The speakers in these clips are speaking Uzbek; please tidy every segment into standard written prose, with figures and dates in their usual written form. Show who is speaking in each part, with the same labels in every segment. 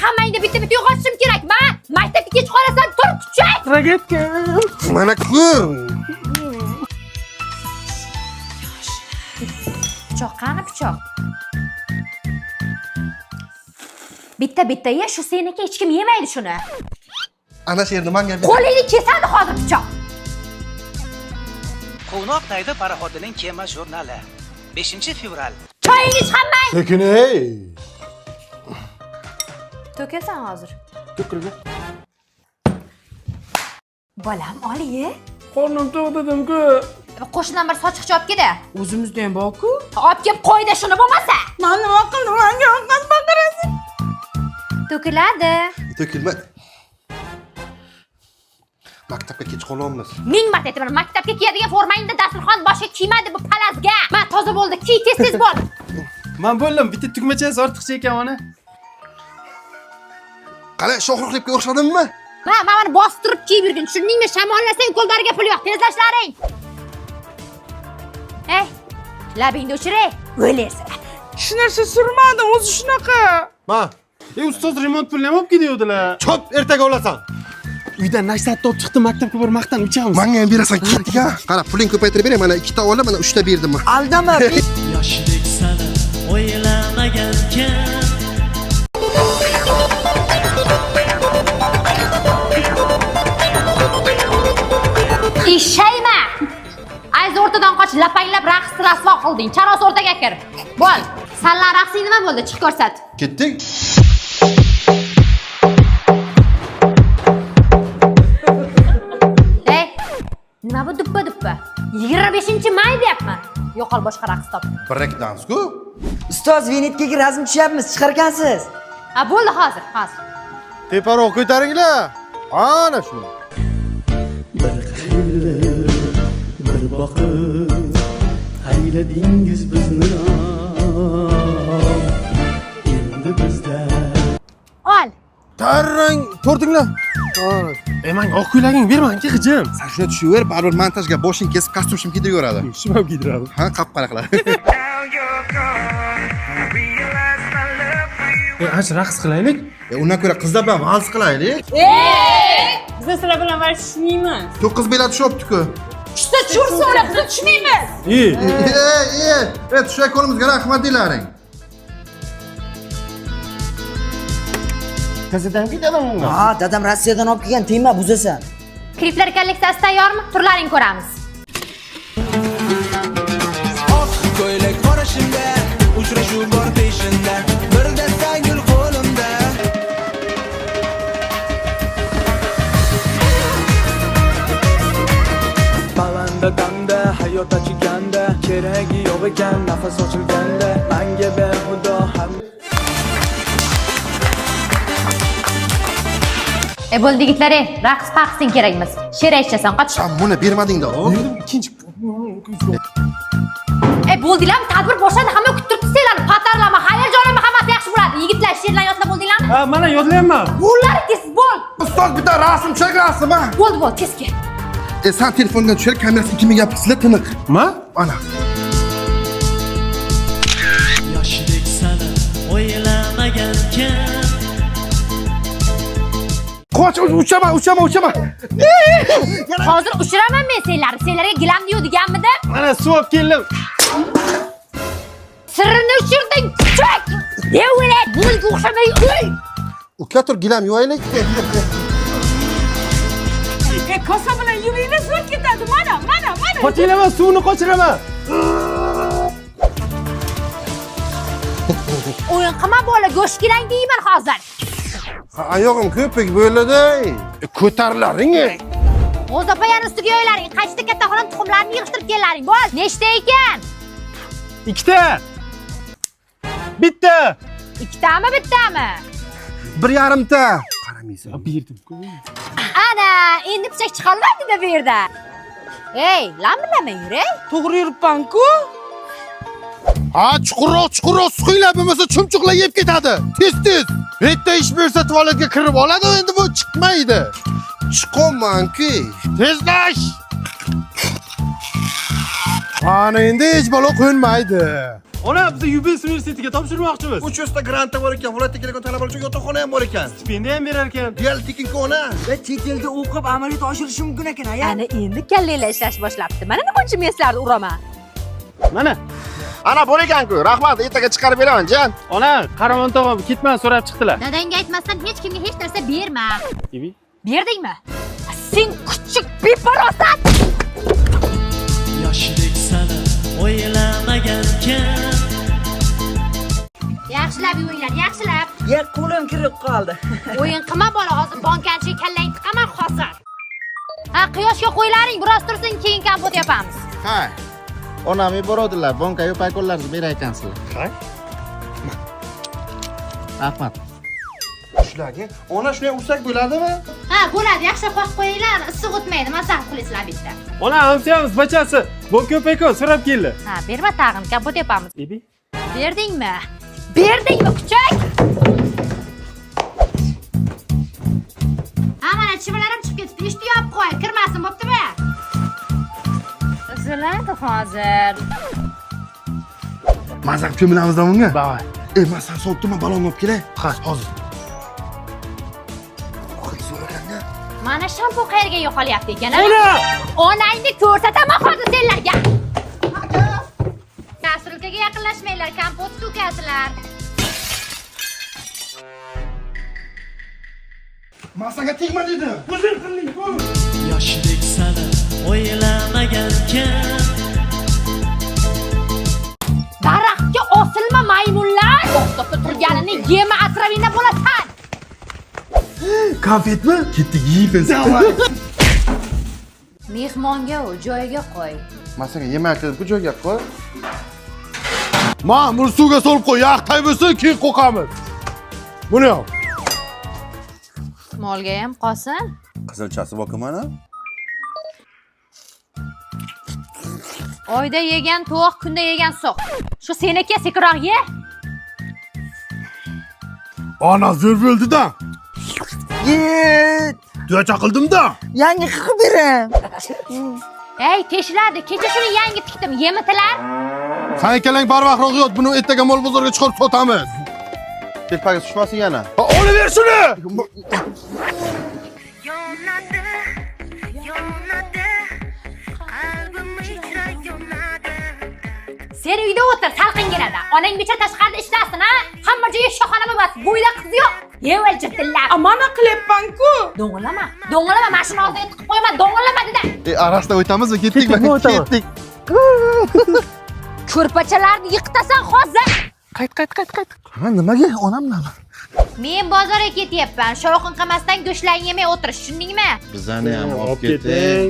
Speaker 1: hammangni bitta uyg'otishim kerak. Men maktabga kech qolasan, tur kuchak.
Speaker 2: Ragetga.
Speaker 3: Mana ko'r.
Speaker 1: Pichoq qani pichoq? Bitta ye, shu seniki hech kim yemaydi shuni.
Speaker 3: Ana shu yerda menga
Speaker 1: Qo'lingni kesadi hozir pichoq.
Speaker 4: Quvnoqdagi parahodining kema jurnali 5-fevral.
Speaker 1: Choyingni ich hammang.
Speaker 3: Sekin ey.
Speaker 1: To'kasan hozir.
Speaker 2: To'kildi.
Speaker 1: Bolam, ol-ye.
Speaker 2: Qornim to'q dedim-ku.
Speaker 1: Qo'shnidan bir sochiqcha olib keldi.
Speaker 2: O'zimizda ham bor-ku.
Speaker 1: Olib kelib qo'yda shuni bo'lmasa.
Speaker 2: Men nima qildim? Menga oqqaz baqirasiz.
Speaker 1: To'kiladi.
Speaker 3: To'kilma. Maktabga kech qolyapmiz.
Speaker 1: Ming marta aytaman, maktabga kiyadigan formangni dasturxon boshiga kiymadi bu palazga. Men toza bo'ldi, kiy tez bo'l.
Speaker 2: Men bo'ldim, bitta tugmachasi ortiqcha ekan ona.
Speaker 3: Qani shohruxlikka o'xshadimmi?
Speaker 1: Mana bostirib kiyib yurgin. Tushundingmi? Shamollasang qo'llariga pul yo'q. Tezlashlaring. Ey, labingni o'chiray. O'lersan.
Speaker 2: Shu narsa surmadim, o'zi shunaqa. Ma, ustoz remont pulini ham olib ketuvdilar.
Speaker 3: Chop, ertaga olasan.
Speaker 2: Uydan nashatni olib chiqdim, maktabga borib maqtan ichamiz.
Speaker 3: Menga ham berasan ketga. Qara, puling ko'paytirib bering. Mana 2 ta ola, mana 3 ta berdim.
Speaker 2: Aldama.
Speaker 5: Yoshlik sani o'ylamagankan.
Speaker 1: Ishayma. Ayz o'rtadan qoch, lapanglab raqs rasvo qilding. Charos o'rtaga kir. Bo'l. Sanlar raqsing nima bo'ldi? Chiq ko'rsat.
Speaker 3: Ketdik.
Speaker 1: Ey, nima bu duppa? 25-may deyapman. Yo'qol boshqa raqs top.
Speaker 3: Break dance-ku.
Speaker 6: Ustoz, Venetkaga razm tushyapmiz, chiqarkansiz.
Speaker 1: Ha, bo'ldi hozir.
Speaker 3: Teparoq ko'taringlar. Ana shu.
Speaker 5: Bir qayli, bir boqib ayladingiz bizni. Endi bizda
Speaker 1: Ol.
Speaker 3: Tarrang, to'rdinglar.
Speaker 2: Men oq ko'ylaging bermang-ki, hijim.
Speaker 3: Sen shuni tushaver, baribir montajga boshing kesib kostyum shim kiydiradi.
Speaker 2: Shim ham kiydiradi.
Speaker 3: Ha, qap-qara qiladi.
Speaker 2: Ash raqs qilaylik.
Speaker 3: Undan ko'ra qizlar bilan vals qilaylik.
Speaker 7: Biz sizlar bilan varishmaymiz.
Speaker 3: 9 bilet tushibdi-ku.
Speaker 1: Tushsa tushsin, ora biz tushmaymiz.
Speaker 3: Tushak qo'limizga rahmat deylaring.
Speaker 2: Qizidan ketadimi?
Speaker 6: Ha, dadam Rossiyadan olib kelgan, tegma, buzasan.
Speaker 1: Kliplar kolleksiyasi tayyormi? Turlaring ko'ramiz.
Speaker 8: Oq ko'ylak qorashimda, uchrashuv bor peshinda, bir dasta gul qo'limda. Balanda damda, hayot achiganda, keragi yo'q ekan, nafas ochilganda, menga behudo ham.
Speaker 1: Bo'ldi yigitlar, raqs paqsing kerakmas. She'ra ichasan, qoch.
Speaker 3: Sen buni bermading-da.
Speaker 2: Ikkinchi.
Speaker 1: Bo'ldilarmi? Tadbir boshlandi, hamma kutib turibdi sizlarni. Patarlama, hayajonlama, hammasi yaxshi bo'ladi. Yigitlar, she'rlar yodlab bo'ldinglarmi?
Speaker 2: Ha, mana yodlayapman.
Speaker 1: Bo'llaringiz bo'l.
Speaker 3: Ustoz bitta rasm tushak rasmi.
Speaker 1: Bo'ldi, tez kel.
Speaker 3: Sen telefondan tushar, kamerasi 2 megapiksel tiniq.
Speaker 2: Ma?
Speaker 3: Ana.
Speaker 5: yoshlik sani o'ylamagankan.
Speaker 3: Qoch, uchaman.
Speaker 1: Hozir ushiraman men senlarni. Senlarga gilam diyor deganmidim?
Speaker 2: Mana suv olib keldim.
Speaker 1: Sirrini ushirding. Chak! Devlet, bunga o'xshamay uy.
Speaker 3: Uka tur gilam yuvaylik.
Speaker 7: Kosa bilan yuringlar suv ketadi. Mana.
Speaker 2: Qochiraman, suvni qochiraman.
Speaker 1: O'yin qilma bola, go'sht gilang deyman hozir.
Speaker 3: Oyog'im ko'pik bo'ladi. Ko'tarlaring.
Speaker 1: O'z opayani ustiga yoylaring. Qaychida katta xolam tuxumlarni yig'ishtirib kellaring. Bo'l. Nechta ekan?
Speaker 2: 2 ta. Bitta.
Speaker 1: 2tami, bittami?
Speaker 3: 1,5 ta. Qaramaysan.
Speaker 2: Berdim-ku.
Speaker 1: Ana, endi pichak chiqolmaydi-da bu yerda. Ey, lambilama yuray.
Speaker 7: To'g'ri yuribman-ku.
Speaker 3: Ha, chuqurroq suqinglar bo'lmasa chumchuqlar yeb ketadi. Tez. Bitta ish bersa tualetga kirib oladi, endi bu chiqmaydi. Chiqolman-ku. Tezlash. Ana endi hech bola qo'nmaydi.
Speaker 2: Ona biz UBS universitetiga topshirmoqchimiz.
Speaker 3: 300 ta grant bor ekan, viloyatga kelgan talabalar uchun yotoqxona ham bor ekan.
Speaker 2: Stipendiya ham berar ekan.
Speaker 3: Dual tekinga ona.
Speaker 6: Va chet elda o'qib amaliyot oshirishi mumkin ekan, aya.
Speaker 1: Ana endi kallanglar ishlash boshlabdi. Mana nima uchun men sizlarni uraman?
Speaker 2: Mana.
Speaker 3: Ana bor ekan-ku. Rahmat, ertaga chiqarib beraman, jon.
Speaker 2: Ona, Qaramon tog'am ketman so'rab chiqdilar.
Speaker 1: Dadangga aytmasdan hech kimga hech narsa berma.
Speaker 2: Ibi.
Speaker 1: Berdingmi? Sen kuchuk beparosat!
Speaker 5: Yoshlik sani o'ylamagankan.
Speaker 1: Yaxshilab yuvinglar, yaxshilab.
Speaker 6: Ya qo'lim kirib qoldi.
Speaker 1: O'yin qilma bola, hozir bankanchi kallang tiqaman hozir. Ha, quyoshga qo'ylaring, biroz tursin, keyin kompot yapamiz.
Speaker 3: Ha. Onam boradilar, bankaga paykonlarni berar ekansizlar.
Speaker 2: Ha?
Speaker 3: Rahmat. Shularga ona shunday ursak bo'ladimi?
Speaker 1: Ha, bo'ladi, yaxshi qo'yib qo'yinglar, issiq o'tmaydi, maslahat qilasizlar bitta.
Speaker 2: Ona, hamsiyamiz bachasi. Bu ko'payko so'rab keldi.
Speaker 1: Ha, berma tag'in, kompot yapamiz.
Speaker 2: Ibi.
Speaker 1: Berdingmi? Berdingmi, kuchuk? Ha, mana chivalarim chiqib ketibdi. Eshitib yopib qo'y, kirmasin, bo'ptimi? Uziladi hozir.
Speaker 3: Mazaq ko'milamizdan bunga?
Speaker 2: Bavay.
Speaker 3: Men san sotdim, balon olib kelay. Ha, hozir.
Speaker 1: Mana shampu qayerga yo'qolyapti ekan? Onangni ko'rsataman hozir senlarga. Kastrulkaga yaqinlashmanglar, kompot to'kasizlar.
Speaker 3: Masaga tegma dedim. Uzr qiling.
Speaker 5: Yoshlik sani o'ylamagankan.
Speaker 1: Daraxtga osilma maymunlar. To'xtab turganini yema, asravingda bo'lasan.
Speaker 3: Konfetmi? Ketdik, yeymiz.
Speaker 1: Mehmonga u joyiga qo'y.
Speaker 3: Masaga yemak qilib bu joyga qo'y. Ma'mur suvga solib qo'y, yaqtay bo'lsin, keyin qo'qamiz. Buni yo'q.
Speaker 1: Molga ham qolsin.
Speaker 3: Qizilchasi borku mana.
Speaker 1: Oyda yegan to'q, kunda yegan so'q. Shu seniki sekiroq ye.
Speaker 3: Ana zo'r bo'ldi-da.
Speaker 6: Yet.
Speaker 3: Duya chaqildim-da.
Speaker 6: Yangi qilib bering.
Speaker 1: Ey, teshiladi. Kecha shuni yangi tikdim. Yemitilar.
Speaker 3: Sen ikkalang barvaqtroq yot, buni ertaga mol bozorga chiqarib sotamiz. Telpaga tushmasin yana. Olib ber shuni.
Speaker 1: Sen uyda o'tir, salqin keladi. Onang bechora tashqarida ishlasin, ha? Hamma joyi shoxona bo'lmas. Bo'yda qiz yo'q. Yeval jitillar.
Speaker 7: Mana qilyapman-ku.
Speaker 1: Do'ng'illama. Do'ng'illama, mashina oldiga tiqib qo'yma. Do'ng'illama dedi.
Speaker 3: Arasida o'tamizmi? Ketdikmi? Ketdik.
Speaker 1: Ko'rpachalarni yiqitasan hozir.
Speaker 3: Qayt. Ha, nimaga? Onam nima?
Speaker 1: Men bozorga ketyapman. Shovqin qilmasdan go'shtlarni yemay o'tirish, tushundingmi?
Speaker 3: Bizani ham olib keting.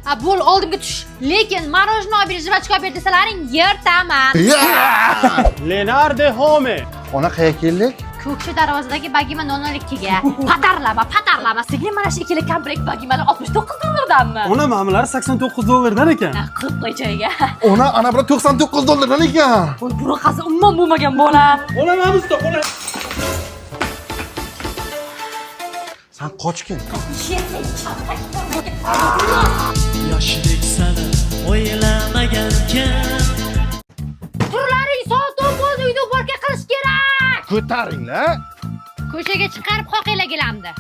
Speaker 1: Ha, bo'l, oldimga tush. Lekin marojnoy olib ber, jivachka olib ber desalaring, yertaman.
Speaker 2: Leonardo Home.
Speaker 3: Ona qayerga keldik?
Speaker 1: Ko'kshi darvozadagi bagima 002ga. Patarlama. Singlim mana shu ikkili komplekt bagimalar $69
Speaker 2: Ona ma'mulari $89 ekan.
Speaker 1: 40 qo'y joyiga.
Speaker 3: Ana bura $99 ekan.
Speaker 1: Voy, bunaqasi umuman bo'lmagan bola.
Speaker 2: Ona ma'mulda, ona.
Speaker 3: Sen qochgin.
Speaker 5: Yoshlik sani o'ylamagankan.
Speaker 1: Turlaring soat 9 uyda uborga qilish kerak.
Speaker 3: Ko'taringlar.
Speaker 1: Ko'chaga chiqarib qoqinglar gilamdi.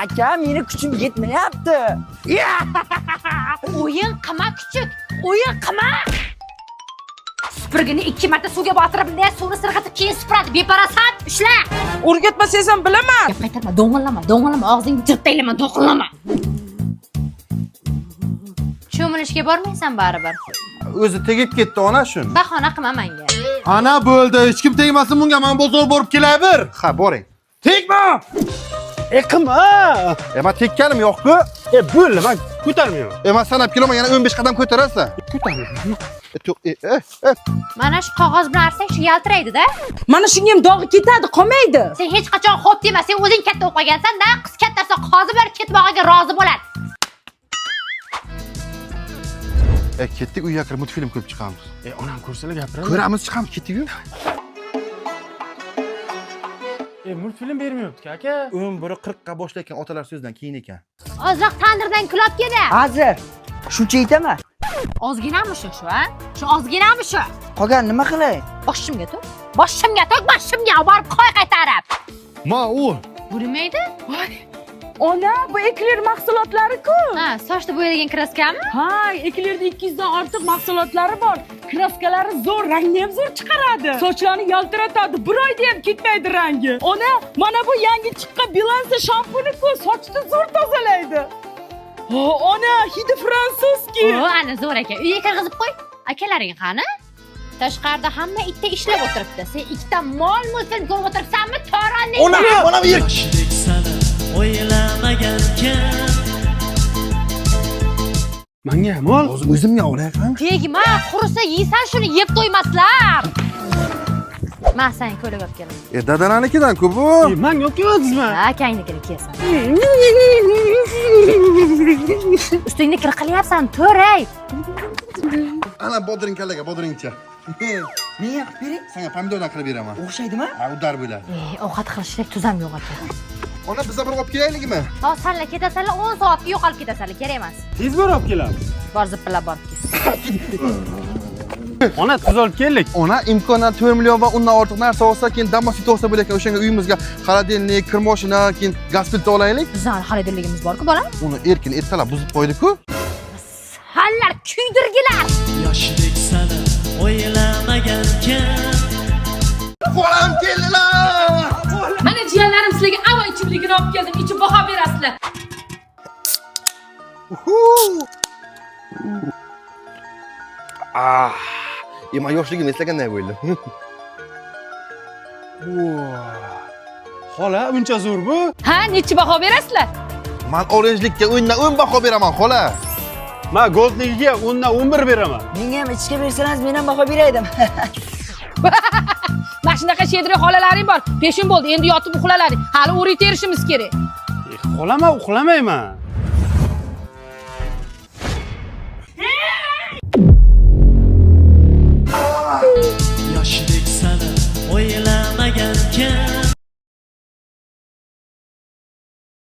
Speaker 6: Aka, meni kuchim yetmayapti.
Speaker 1: O'yin qilma kuchuk. O'yin qilma. Supurgini 2 marta suvga botirib, suvni sirg'atib keyin supuradi. Beparasat, ushla.
Speaker 7: O'rgatmasangiz ham bilaman.
Speaker 1: Gap qaytarma, do'ng'illama, og'zingni jirtaylama, do'qillama. Cho'milishga bormaysan baribir.
Speaker 3: O'zi tegib ketdi ona shuni.
Speaker 1: Bahona qilma menga.
Speaker 3: Ana bo'ldi, hech kim tegmasin bunga, men bozor borib kelay bir. Ha, boring. Tegma!
Speaker 2: Qilma.
Speaker 3: Men tekkanim yo'q-ku.
Speaker 2: Bo'ldi, men ko'tarmayman.
Speaker 3: Men sanab kelaman, yana 15 qadam ko'tarasan.
Speaker 2: Ko'tarmayman.
Speaker 1: Mana shu qog'oz bilan arsang shu yaltiraydi-da.
Speaker 7: Mana shunga ham dog'i ketadi, qolmaydi.
Speaker 1: Sen hech qachon xo'p dema, sen o'zing katta o'qigansan-da, qiz kattasi qozi bilan ketmog'iga rozi bo'ladi.
Speaker 3: Ketdik, uyga kirib multfilm ko'rib chiqamiz.
Speaker 2: Onam ko'rsalar gapiradi.
Speaker 3: Ko'ramiz, chiqamiz, ketdik-ku.
Speaker 2: Multfilm bermayapti aka.
Speaker 3: Umri 40 ga boshlayotgan otalar so'zidan keyin ekan.
Speaker 1: Ozroq tandirdan kulib keldi.
Speaker 6: Hozir. Shuncha aytaman.
Speaker 1: Ozginami shu, ha? Shu ozginami shu?
Speaker 6: Qolgan nima qilay?
Speaker 1: Boshimga to'k. Boshimga borib qo'y qaytarib.
Speaker 3: Ma u.
Speaker 1: Bo'lmaydi?
Speaker 7: Ona, bu ekler mahsulotlari-ku.
Speaker 1: Ha, sochni bo'yalgan kraskami?
Speaker 7: Ha, eklerda 200 dan ortiq mahsulotlari bor. Kraskalari zo'r, rangni ham zo'r chiqaradi. Sochlarni yaltiratadi, bir oyda ham ketmaydi rangi. Ona, mana bu yangi chiqqan Bilansa shampuni-ku, sochni zo'r tozalaydi. Ona, hidi fransuzki.
Speaker 1: O, ana zo'r ekan. Uyga kirgizib qo'y. Akalaring qani? Tashqarida hamma itda ishlab o'tiribdi. Sen ikkita mol-mulkni ko'rib o'tiribsanmi? To'ronni.
Speaker 3: Ona bir
Speaker 5: Yoshidek sana o'ylamagankan.
Speaker 2: Menga mol.
Speaker 3: o'zimga olayman.
Speaker 1: Tegma, qursa yeysan shuni yeb to'ymaslar. Men sen ko'ylak olib kelaman.
Speaker 3: Dadananikidan-ku bu.
Speaker 2: Men yo'q keldingizmi?
Speaker 1: Ha, akangnikini kiyasan. Ustingni kir qilyapsan, to'ray.
Speaker 3: Ana bodringkalarga bodringcha.
Speaker 6: Menga qilib bering.
Speaker 3: Senga pomidordan qilib beraman.
Speaker 6: O'xshaydimi?
Speaker 3: Ha, udar bo'lar.
Speaker 1: Ovqat qilishda tuzam yo'q ekan.
Speaker 3: Ona bizga bir olib kelaylikmi?
Speaker 1: Ha, sanlar ketasanlar 10 soatga yo'qolib ketasanlar, kerak emas.
Speaker 2: Tez borib kelamiz.
Speaker 1: Bor zippilab borib ket.
Speaker 2: Ona tuz olib keldik.
Speaker 3: Ona imkoniyat 4 million va undan ortiq narsa olsa, keyin Damas'ta olsa bo'lar ekan, o'shanga uyimizga xolodilnik, kir mashina, keyin gaz plita olaylik.
Speaker 1: Bizning xolodilligimiz bor-ku, bolam.
Speaker 3: Uni erkin ertalab buzib qo'ydi-ku.
Speaker 1: Hallar kuydirgilar.
Speaker 5: Yoshidek sana o'ylamagankan.
Speaker 3: Qo'lam keldilar.
Speaker 7: Mana jiyanlarim sizlarga ava ichimligini olib keldim, ichib baho berasizlar.
Speaker 3: Men yoshligim eslaganday bo'ldi.
Speaker 2: Xola, buncha zo'r bu.
Speaker 7: Ha, necha baho berasizlar?
Speaker 3: Men oranjlikka 10 dan 10 baho beraman, xola.
Speaker 2: Men goldligiga 10 dan 11 beraman.
Speaker 6: Menga ham ichga bersangiz, men ham baho beraydim.
Speaker 7: Mana shunaqa shedri xolalaring bor. Peshin bo'ldi, endi yotib uxlalaring. Hali o'rib terishimiz kerak.
Speaker 2: Xola, men uxlamayman.